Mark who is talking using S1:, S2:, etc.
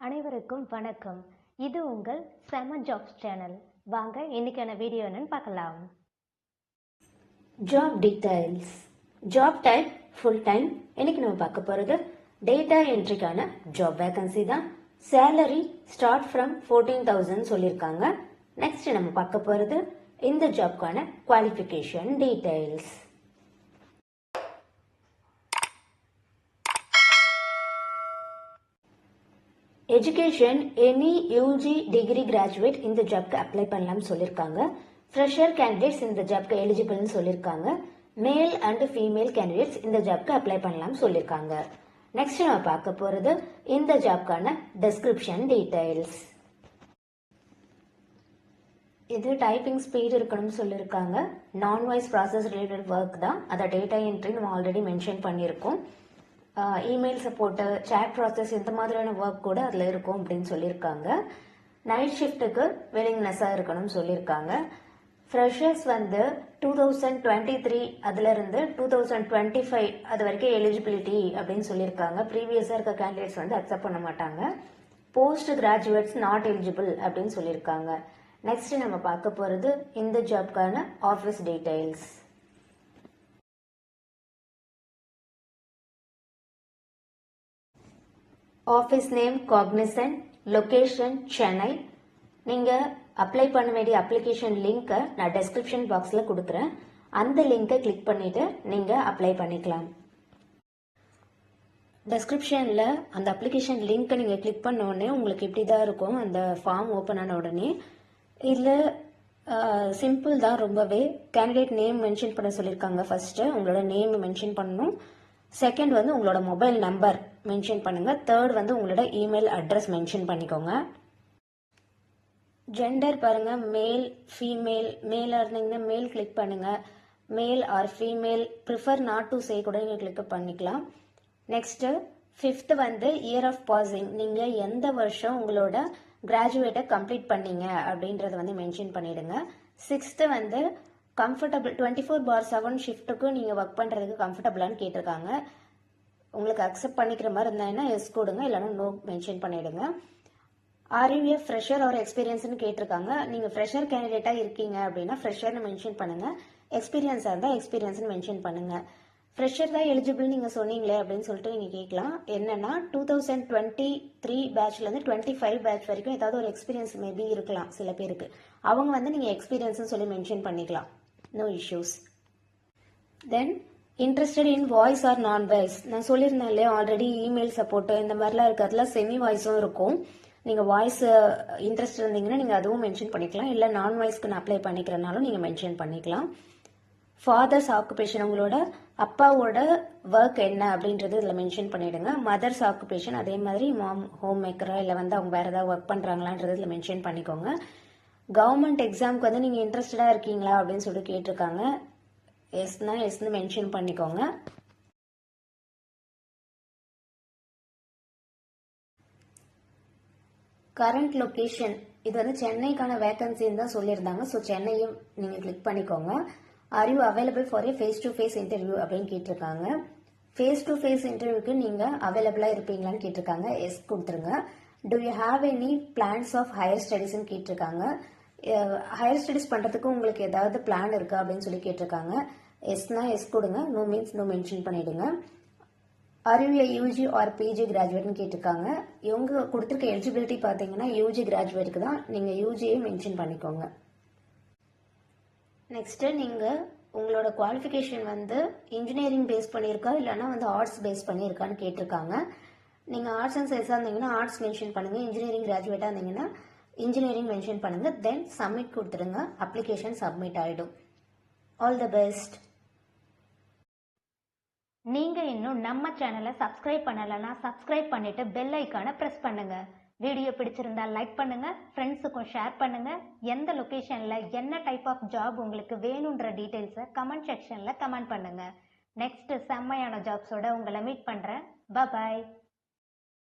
S1: அனைவருக்கும் வணக்கம். இது உங்கள் செம ஜாப்ஸ் சேனல். வாங்க இன்னைக்கான வீடியோ என்னன்னு பார்க்கலாம்.
S2: Job details. Job type full time. இன்னைக்கு நம்ம பார்க்க போறது டேட்டா என்ட்ரிக்கான ஜாப் வேகன்சி தான். சேலரி ஸ்டார்ட் ஃப்ரம் 14,000 சொல்லியிருக்காங்க. நெக்ஸ்ட் நம்ம பார்க்க போறது இந்த ஜாப்க்கான qualification details. Education any UG degree graduate இந்த ஜாப்க்கு அப்ளை பண்ணலாம்னு சொல்லியிருக்காங்க. ஃப்ரெஷர் கேண்டிடேட்ஸ் இந்த ஜாப்க்கு எலிஜிபிள்னு சொல்லியிருக்காங்க. மேல் அண்ட் ஃபீமேல் கேண்டிடேட்ஸ் இந்த ஜாப்க்கு அப்ளை பண்ணலாம்னு சொல்லியிருக்காங்க. நெக்ஸ்ட் நம்ம பார்க்க போறது இந்த ஜாப்க்கான டெஸ்கிரிப்ஷன் டீடைல்ஸ். இது டைப்பிங் ஸ்பீட் இருக்கணும்னு சொல்லியிருக்காங்க. நான் வாய்ஸ் ப்ராசஸ் ரிலேட்டட் ஒர்க் தான். அதை டேட்டா என்ட்ரி நம்ம ஆல்ரெடி மென்ஷன் பண்ணியிருக்கோம். இமெயில் சப்போர்ட்டு, சேட் ப்ராசஸ் இந்த மாதிரியான ஒர்க் கூட அதில் இருக்கும் அப்படின்னு சொல்லியிருக்காங்க. நைட் ஷிஃப்ட்டுக்கு வில்லிங்னஸாக இருக்கணும்னு சொல்லியிருக்காங்க. ஃப்ரெஷர்ஸ் 2023 அதுலேருந்து 2025 அது வரைக்கும் எலிஜிபிலிட்டி அப்படின்னு சொல்லியிருக்காங்க. ப்ரீவியஸாக இருக்க கேண்டிடேட்ஸ் அக்செப்ட் பண்ண மாட்டாங்க. போஸ்ட் கிராஜுவேட்ஸ் நாட் எலிஜிபிள் அப்படின்னு சொல்லியிருக்காங்க. நெக்ஸ்ட் நம்ம பார்க்க போகிறது இந்த ஜாப்க்கான office details. Office name Cognizant, location Chennai. நீங்கள் அப்ளை பண்ண வேண்டிய அப்ளிகேஷன் லிங்க்கை நான் டெஸ்கிரிப்ஷன் பாக்ஸில் கொடுக்குறேன். அந்த லிங்கை கிளிக் பண்ணிவிட்டு நீங்கள் அப்ளை பண்ணிக்கலாம். டெஸ்கிரிப்ஷனில் அந்த அப்ளிகேஷன் லிங்க்கை நீங்கள் கிளிக் பண்ண உடனே உங்களுக்கு இப்படி தான் இருக்கும். அந்த ஃபார்ம் ஓப்பன் ஆன உடனே இதில் சிம்பிள் தான் ரொம்பவே. கேண்டிடேட் நேம் மென்ஷன் பண்ண சொல்லியிருக்காங்க. ஃபர்ஸ்ட்டு உங்களோட நேம் மென்ஷன் பண்ணணும். செகண்ட் உங்களோட மொபைல் நம்பர் மென்ஷன் பண்ணுங்க. தேர்ட் உங்களோட இமெயில் அட்ரஸ் மென்ஷன் பண்ணிக்கோங்க. ஜெண்டர் பாருங்க, மேல் ஃபீமேல். மேலாக இருந்தீங்கன்னா மேல் கிளிக் பண்ணுங்க. Male or female prefer not to say கூட நீங்கள் கிளிக் பண்ணிக்கலாம். Next fifth year of passing. நீங்கள் எந்த வருஷம் உங்களோட கிராஜுவேட்டை கம்ப்ளீட் பண்ணீங்க அப்படின்றத மென்ஷன் பண்ணிடுங்க. சிக்ஸ்த்து கம்ஃபர்டபுள் 24/7 ஷிஃப்ட்டுக்கு நீங்கள் ஒர்க் பண்ணுறதுக்கு கம்ஃபர்டபுளான்னு கேட்டிருக்காங்க. உங்களுக்கு அக்செப்ட் பண்ணிக்கிற மாதிரி இருந்தாங்கன்னா எஸ் கொடுங்க, இல்லைன்னா நோ மென்ஷன் பண்ணிவிடுங்க. ஆர்யூஏ ஃப்ரெஷர் ஆர் எக்ஸ்பீரியன்ஸ்னு கேட்டிருக்காங்க. நீங்கள் ஃப்ரெஷர் கேண்டிடேட்டாக இருக்கீங்க அப்படின்னா ஃப்ரெஷர்னு மென்ஷன் பண்ணுங்கள். எக்ஸ்பீரியன்ஸாக இருந்தால் எக்ஸ்பீரியன்ஸ்னு மென்ஷன் பண்ணுங்கள். ஃப்ரெஷர் தான் எலிஜிபிள் நீங்கள் சொன்னீங்களே அப்படின்னு சொல்லிட்டு நீங்கள் கேட்கலாம். என்னன்னா 2023 பேட்ச்லேருந்து 25 பேட்ச் வரைக்கும் ஏதாவது ஒரு எக்ஸ்பீரியன்ஸ் மேபி இருக்கலாம் சில பேருக்கு. அவங்க நீங்கள் எக்ஸ்பீரியன்ஸ்னு சொல்லி மென்ஷன் பண்ணிக்கலாம். No issues. Then interested in voice or non voice. நான் சொல்லியிருந்தேன் இல்லையா ஆல்ரெடி இமெயில் சப்போர்ட்டு இந்த மாதிரிலாம் இருக்கிறதுல செமி வாய்ஸும் இருக்கும். நீங்கள் வாய்ஸ் இன்ட்ரெஸ்ட் இருந்தீங்கன்னா நீங்கள் அதுவும் மென்ஷன் பண்ணிக்கலாம். இல்லை நான் வாய்ஸ்க்கு நான் அப்ளை பண்ணிக்கிறனாலும் நீங்கள் மென்ஷன் பண்ணிக்கலாம். ஃபாதர்ஸ் ஆக்குபேஷன், உங்களோட அப்பாவோட ஒர்க் என்ன அப்படின்றது இதில் மென்ஷன் பண்ணிவிடுங்க. மதர்ஸ் ஆக்குபேஷன் அதே மாதிரி மாம் ஹோம் மேக்கரா இல்லை அவங்க வேறு ஏதாவது ஒர்க் பண்ணுறாங்களான்றது இதில் மென்ஷன் பண்ணிக்கோங்க. கவர்மெண்ட் எக்ஸாமுக்கு நீங்கள் இன்ட்ரெஸ்டடாக இருக்கீங்களா அப்படின்னு சொல்லிட்டு கேட்டிருக்காங்க. எஸ்னா எஸ்ன்னு மென்ஷன் பண்ணிக்கோங்க. கரண்ட் லொக்கேஷன் இது சென்னைக்கான வேகன்சின்னு தான் சொல்லியிருந்தாங்க. ஸோ சென்னையும் நீங்கள் கிளிக் பண்ணிக்கோங்க. Are you available for a face to face interview அப்படின்னு கேட்டிருக்காங்க. ஃபேஸ் டு ஃபேஸ் இன்டர்வியூக்கு நீங்கள் அவைலபிளாக இருப்பீங்களான்னு கேட்டிருக்காங்க. எஸ் கொடுத்துருங்க. Do you have any plans of higher ஸ்டடீஸ்ன்னு கேட்டிருக்காங்க. ஹையர் ஸ்டடீஸ் பண்ணுறதுக்கு உங்களுக்கு ஏதாவது பிளான் இருக்கா அப்படின்னு சொல்லி கேட்டிருக்காங்க. எஸ்னா எஸ் கொடுங்க. நோ மீன்ஸ் நோ மென்ஷன் பண்ணிவிடுங்க. Are you a UG or PG கிராஜுவேட்னு கேட்டிருக்காங்க. இவங்க கொடுத்துருக்க எலிஜிபிலிட்டி பார்த்தீங்கன்னா யூஜி கிராஜுவேட்டுக்கு தான். நீங்கள் யூஜியை மென்ஷன் பண்ணிக்கோங்க. நெக்ஸ்ட்டு நீங்கள் உங்களோட குவாலிஃபிகேஷன் இன்ஜினியரிங் பேஸ் பண்ணியிருக்கா இல்லைனா ஆர்ட்ஸ் பேஸ் பண்ணியிருக்கான்னு கேட்டிருக்காங்க. நீங்கள் ஆர்ட்ஸ் அண்ட் சயின்ஸாக இருந்தீங்கன்னா ஆர்ட்ஸ் மென்ஷன் பண்ணுங்கள். இன்ஜினியரிங் கிராஜுவேட்டாக இருந்தீங்கன்னா இன்ஜினியரிங் மென்ஷன் பண்ணுங்கள். தென் சப்மிட் கொடுத்துருங்க. அப்ளிகேஷன் சப்மிட் ஆகிடும். All the best.
S1: நீங்கள் இன்னும் நம்ம சேனலை சப்ஸ்கிரைப் பண்ணலைன்னா சப்ஸ்கிரைப் பண்ணிவிட்டு பெல் ஐக்கானை ப்ரெஸ் பண்ணுங்கள். வீடியோ பிடிச்சிருந்தா லைக் பண்ணுங்க, ஃப்ரெண்ட்ஸுக்கும் ஷேர் பண்ணுங்க. எந்த லொகேஷன்ல என்ன டைப் ஆஃப் ஜாப் உங்களுக்கு வேணுன்ற டீடைல்ஸை கமெண்ட் செக்ஷன்ல கமெண்ட் பண்ணுங்க. நெக்ஸ்ட் செம்மையான ஜாப்ஸோட உங்களை மீட் பண்றேன். பாய்.